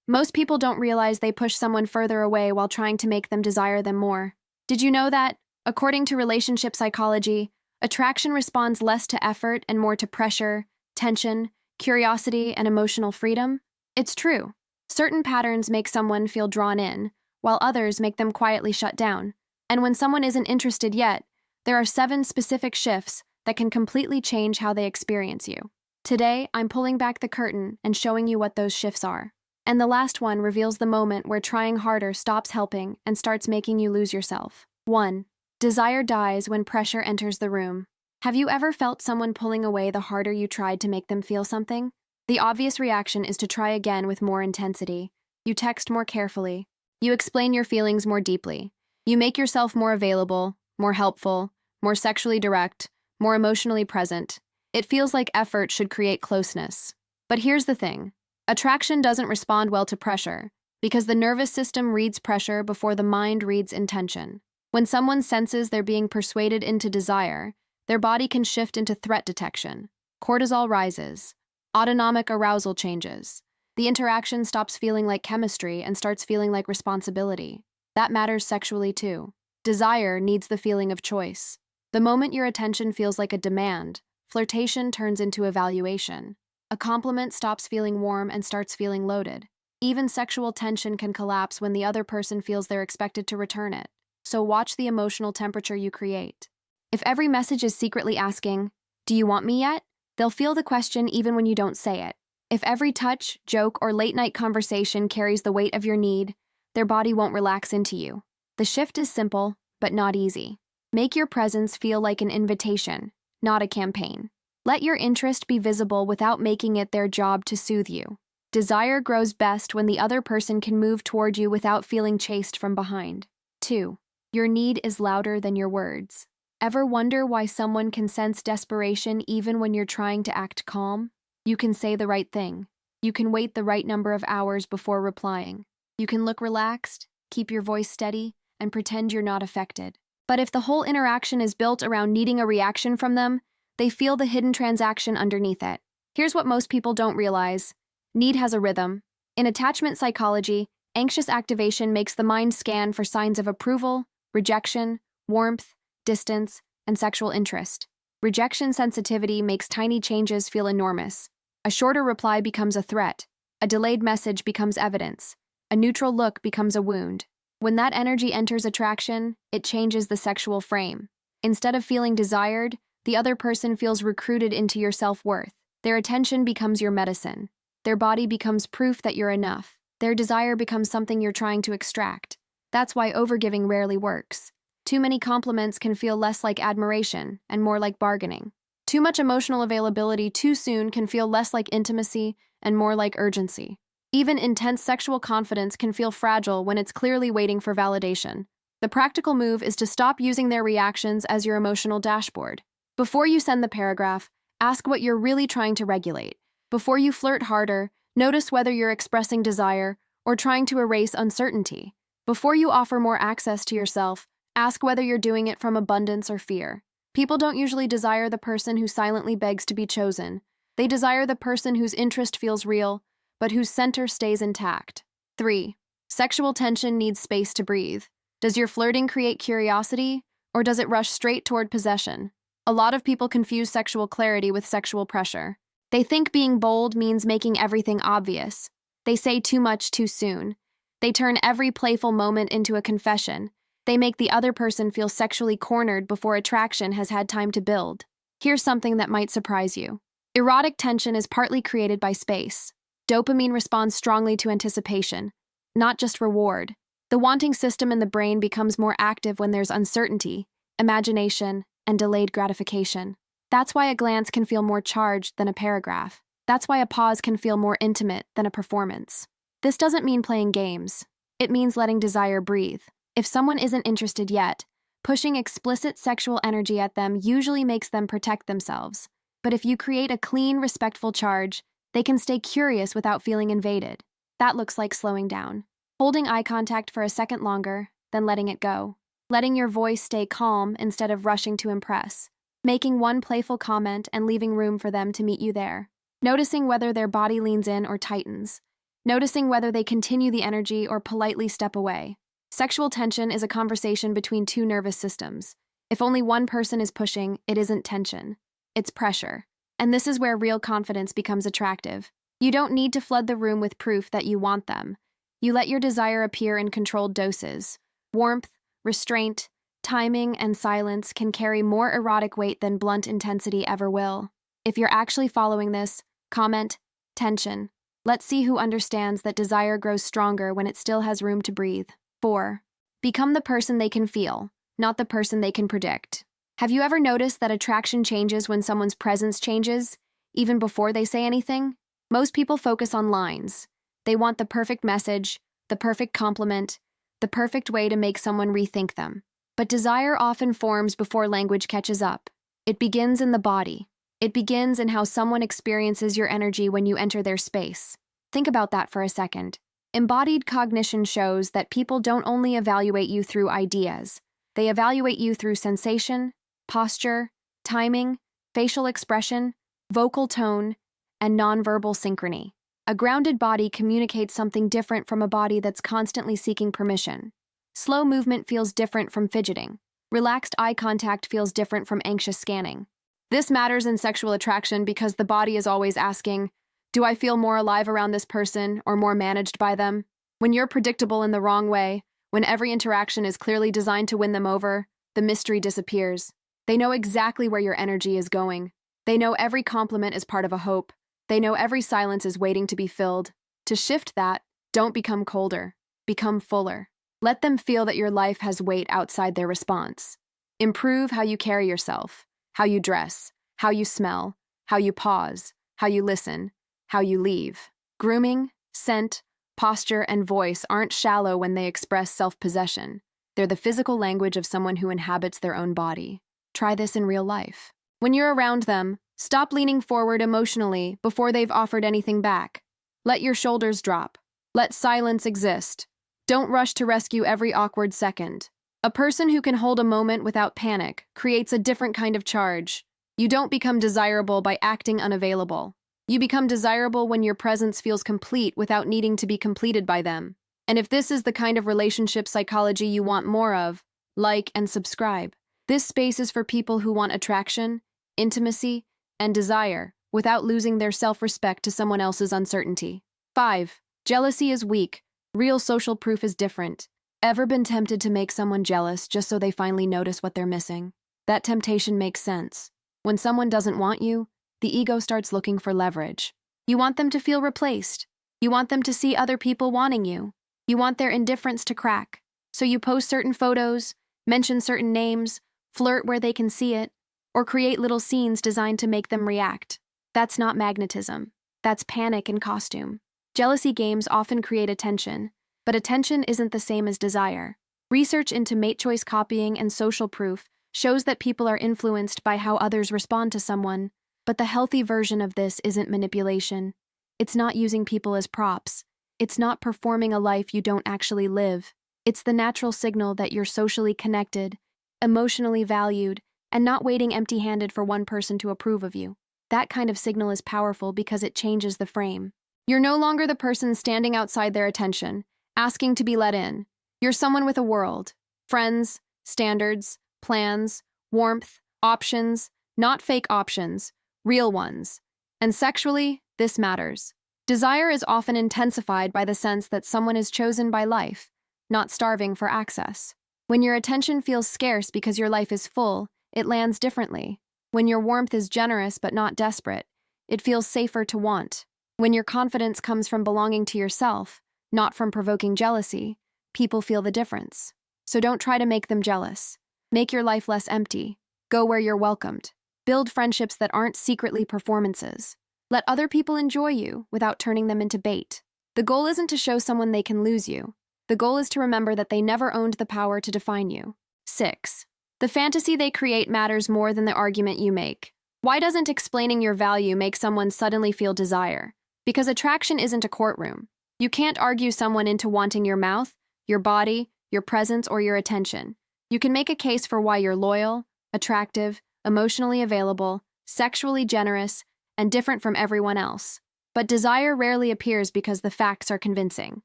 Most people don't realize they push someone further away while trying to make them desire them more. Did you know that, according to relationship psychology, attraction responds less to effort and more to pressure, tension, curiosity, and emotional freedom? It's true. Certain patterns make someone feel drawn in, while others make them quietly shut down. And when someone isn't interested yet, there are 7 specific shifts that can completely change how they experience you. Today, I'm pulling back the curtain and showing you what those shifts are. And the last one reveals the moment where trying harder stops helping and starts making you lose yourself. 1. Desire dies when pressure enters the room. Have you ever felt someone pulling away the harder you tried to make them feel something? The obvious reaction is to try again with more intensity. You text more carefully. You explain your feelings more deeply. You make yourself more available, more helpful, more sexually direct, more emotionally present. It feels like effort should create closeness. But here's the thing. Attraction doesn't respond well to pressure, because the nervous system reads pressure before the mind reads intention. When someone senses they're being persuaded into desire, their body can shift into threat detection. Cortisol rises. Autonomic arousal changes. The interaction stops feeling like chemistry and starts feeling like responsibility. That matters sexually too. Desire needs the feeling of choice. The moment your attention feels like a demand, flirtation turns into evaluation. A compliment stops feeling warm and starts feeling loaded. Even sexual tension can collapse when the other person feels they're expected to return it. So watch the emotional temperature you create. If every message is secretly asking, "Do you want me yet?" they'll feel the question even when you don't say it. If every touch, joke, or late-night conversation carries the weight of your need, their body won't relax into you. The shift is simple, but not easy. Make your presence feel like an invitation, not a campaign. Let your interest be visible without making it their job to soothe you. Desire grows best when the other person can move toward you without feeling chased from behind. 2. Your need is louder than your words. Ever wonder why someone can sense desperation even when you're trying to act calm? You can say the right thing. You can wait the right number of hours before replying. You can look relaxed, keep your voice steady, and pretend you're not affected. But if the whole interaction is built around needing a reaction from them, they feel the hidden transaction underneath it. Here's what most people don't realize. Need has a rhythm. In attachment psychology, anxious activation makes the mind scan for signs of approval, rejection, warmth, distance, and sexual interest. Rejection sensitivity makes tiny changes feel enormous. A shorter reply becomes a threat. A delayed message becomes evidence. A neutral look becomes a wound. When that energy enters attraction, it changes the sexual frame. Instead of feeling desired, the other person feels recruited into your self-worth. Their attention becomes your medicine. Their body becomes proof that you're enough. Their desire becomes something you're trying to extract. That's why overgiving rarely works. Too many compliments can feel less like admiration and more like bargaining. Too much emotional availability too soon can feel less like intimacy and more like urgency. Even intense sexual confidence can feel fragile when it's clearly waiting for validation. The practical move is to stop using their reactions as your emotional dashboard. Before you send the paragraph, ask what you're really trying to regulate. Before you flirt harder, notice whether you're expressing desire or trying to erase uncertainty. Before you offer more access to yourself, ask whether you're doing it from abundance or fear. People don't usually desire the person who silently begs to be chosen. They desire the person whose interest feels real, but whose center stays intact. 3. Sexual tension needs space to breathe. Does your flirting create curiosity, or does it rush straight toward possession? A lot of people confuse sexual clarity with sexual pressure. They think being bold means making everything obvious. They say too much too soon. They turn every playful moment into a confession. They make the other person feel sexually cornered before attraction has had time to build. Here's something that might surprise you. Erotic tension is partly created by space. Dopamine responds strongly to anticipation, not just reward. The wanting system in the brain becomes more active when there's uncertainty, imagination, and delayed gratification. That's why a glance can feel more charged than a paragraph. That's why a pause can feel more intimate than a performance. This doesn't mean playing games. It means letting desire breathe. If someone isn't interested yet, pushing explicit sexual energy at them usually makes them protect themselves. But if you create a clean, respectful charge, they can stay curious without feeling invaded. That looks like slowing down. Holding eye contact for a second longer, then letting it go. Letting your voice stay calm instead of rushing to impress. Making one playful comment and leaving room for them to meet you there. Noticing whether their body leans in or tightens. noticing whether they continue the energy or politely step away. Sexual tension is a conversation between two nervous systems. If only one person is pushing, it isn't tension. It's pressure. And this is where real confidence becomes attractive. You don't need to flood the room with proof that you want them. You let your desire appear in controlled doses. Warmth, restraint, timing, and silence can carry more erotic weight than blunt intensity ever will. If you're actually following this, comment, tension. Let's see who understands that desire grows stronger when it still has room to breathe. 4. Become the person they can feel, not the person they can predict. Have you ever noticed that attraction changes when someone's presence changes, even before they say anything? Most people focus on lines. They want the perfect message, the perfect compliment, the perfect way to make someone rethink them. But desire often forms before language catches up. It begins in the body. It begins in how someone experiences your energy when you enter their space. Think about that for a second. Embodied cognition shows that people don't only evaluate you through ideas. They evaluate you through sensation, posture, timing, facial expression, vocal tone, and nonverbal synchrony. A grounded body communicates something different from a body that's constantly seeking permission. Slow movement feels different from fidgeting. Relaxed eye contact feels different from anxious scanning. This matters in sexual attraction because the body is always asking, do I feel more alive around this person or more managed by them? When you're predictable in the wrong way, when every interaction is clearly designed to win them over, the mystery disappears. They know exactly where your energy is going. They know every compliment is part of a hope. They know every silence is waiting to be filled. To shift that, don't become colder. Become fuller. Let them feel that your life has weight outside their response. Improve how you carry yourself, how you dress, how you smell, how you pause, how you listen, how you leave. Grooming, scent, posture, and voice aren't shallow when they express self-possession. They're the physical language of someone who inhabits their own body. Try this in real life. When you're around them, stop leaning forward emotionally before they've offered anything back. Let your shoulders drop. Let silence exist. Don't rush to rescue every awkward second. A person who can hold a moment without panic creates a different kind of charge. You don't become desirable by acting unavailable. You become desirable when your presence feels complete without needing to be completed by them. And if this is the kind of relationship psychology you want more of, like and subscribe. This space is for people who want attraction, intimacy, and desire without losing their self-respect to someone else's uncertainty. 5. Jealousy is weak. Real social proof is different. Ever been tempted to make someone jealous just so they finally notice what they're missing? That temptation makes sense. When someone doesn't want you, the ego starts looking for leverage. You want them to feel replaced. You want them to see other people wanting you. You want their indifference to crack. So you post certain photos, mention certain names, flirt where they can see it, or create little scenes designed to make them react. That's not magnetism. That's panic in costume. Jealousy games often create attention, but attention isn't the same as desire. Research into mate choice copying and social proof shows that people are influenced by how others respond to someone, but the healthy version of this isn't manipulation. It's not using people as props. It's not performing a life you don't actually live. It's the natural signal that you're socially connected, emotionally valued, and not waiting empty-handed for one person to approve of you. That kind of signal is powerful because it changes the frame. You're no longer the person standing outside their attention, asking to be let in. You're someone with a world, friends, standards, plans, warmth, options, not fake options, real ones. And sexually, this matters. Desire is often intensified by the sense that someone is chosen by life, not starving for access. When your attention feels scarce because your life is full, it lands differently. When your warmth is generous but not desperate, it feels safer to want. When your confidence comes from belonging to yourself, not from provoking jealousy, people feel the difference. So don't try to make them jealous. Make your life less empty. Go where you're welcomed. Build friendships that aren't secretly performances. Let other people enjoy you without turning them into bait. The goal isn't to show someone they can lose you. The goal is to remember that they never owned the power to define you. 6. The fantasy they create matters more than the argument you make. Why doesn't explaining your value make someone suddenly feel desire? Because attraction isn't a courtroom. You can't argue someone into wanting your mouth, your body, your presence, or your attention. You can make a case for why you're loyal, attractive, emotionally available, sexually generous, and different from everyone else. But desire rarely appears because the facts are convincing.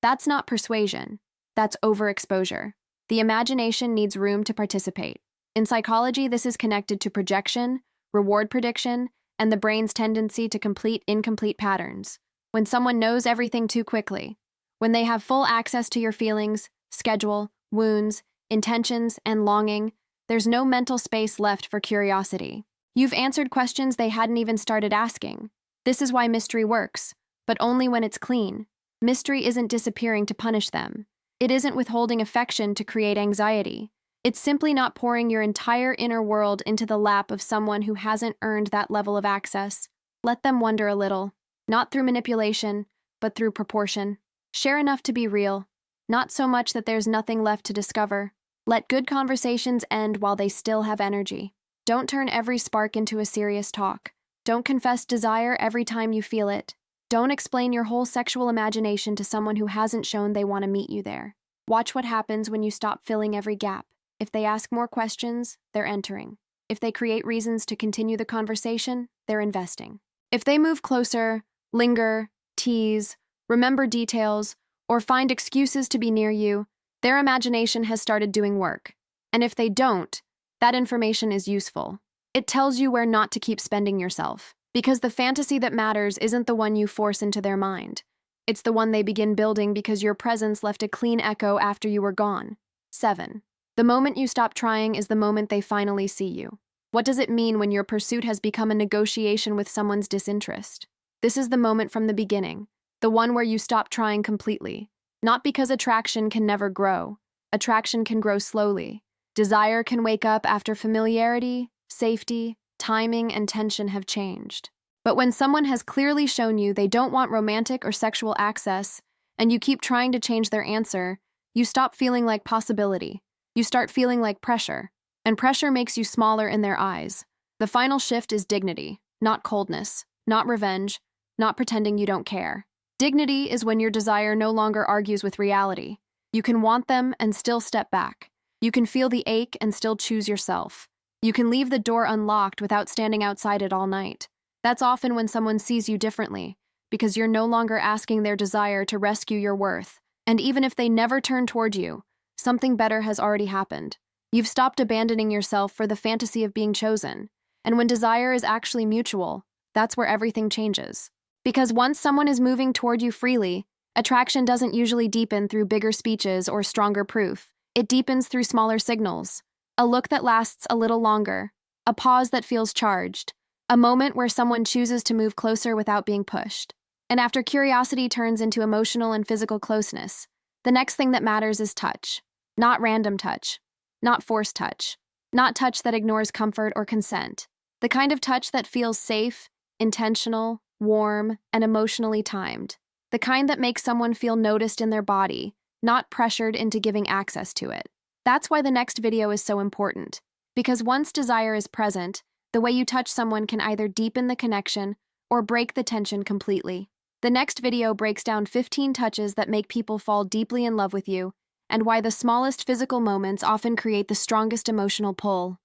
That's not persuasion. That's overexposure. The imagination needs room to participate. In psychology, this is connected to projection, reward prediction, and the brain's tendency to complete incomplete patterns. When someone knows everything too quickly, when they have full access to your feelings, schedule, wounds, intentions, and longing, there's no mental space left for curiosity. You've answered questions they hadn't even started asking. This is why mystery works, but only when it's clean. Mystery isn't disappearing to punish them. It isn't withholding affection to create anxiety. It's simply not pouring your entire inner world into the lap of someone who hasn't earned that level of access. Let them wonder a little, not through manipulation, but through proportion. Share enough to be real, not so much that there's nothing left to discover. Let good conversations end while they still have energy. Don't turn every spark into a serious talk. Don't confess desire every time you feel it. Don't explain your whole sexual imagination to someone who hasn't shown they want to meet you there. Watch what happens when you stop filling every gap. If they ask more questions, they're entering. If they create reasons to continue the conversation, they're investing. If they move closer, linger, tease, remember details, or find excuses to be near you, their imagination has started doing work. And if they don't, that information is useful. It tells you where not to keep spending yourself, because the fantasy that matters isn't the one you force into their mind. It's the one they begin building because your presence left a clean echo after you were gone. 7. The moment you stop trying is the moment they finally see you. What does it mean when your pursuit has become a negotiation with someone's disinterest? This is the moment from the beginning, the one where you stop trying completely. Not because attraction can never grow. Attraction can grow slowly. Desire can wake up after familiarity, safety, timing, and tension have changed. But when someone has clearly shown you they don't want romantic or sexual access, and you keep trying to change their answer, you stop feeling like possibility. You start feeling like pressure, and pressure makes you smaller in their eyes. The final shift is dignity, not coldness, not revenge, not pretending you don't care. Dignity is when your desire no longer argues with reality. You can want them and still step back. You can feel the ache and still choose yourself. You can leave the door unlocked without standing outside it all night. That's often when someone sees you differently, because you're no longer asking their desire to rescue your worth. And even if they never turn toward you, something better has already happened. You've stopped abandoning yourself for the fantasy of being chosen. And when desire is actually mutual, that's where everything changes. Because once someone is moving toward you freely, attraction doesn't usually deepen through bigger speeches or stronger proof. It deepens through smaller signals. A look that lasts a little longer. A pause that feels charged. A moment where someone chooses to move closer without being pushed. And after curiosity turns into emotional and physical closeness, the next thing that matters is touch. Not random touch. Not forced touch. Not touch that ignores comfort or consent. The kind of touch that feels safe, intentional, warm, and emotionally timed. The kind that makes someone feel noticed in their body, not pressured into giving access to it. That's why the next video is so important. Because once desire is present, the way you touch someone can either deepen the connection or break the tension completely. The next video breaks down 15 touches that make people fall deeply in love with you, and why the smallest physical moments often create the strongest emotional pull.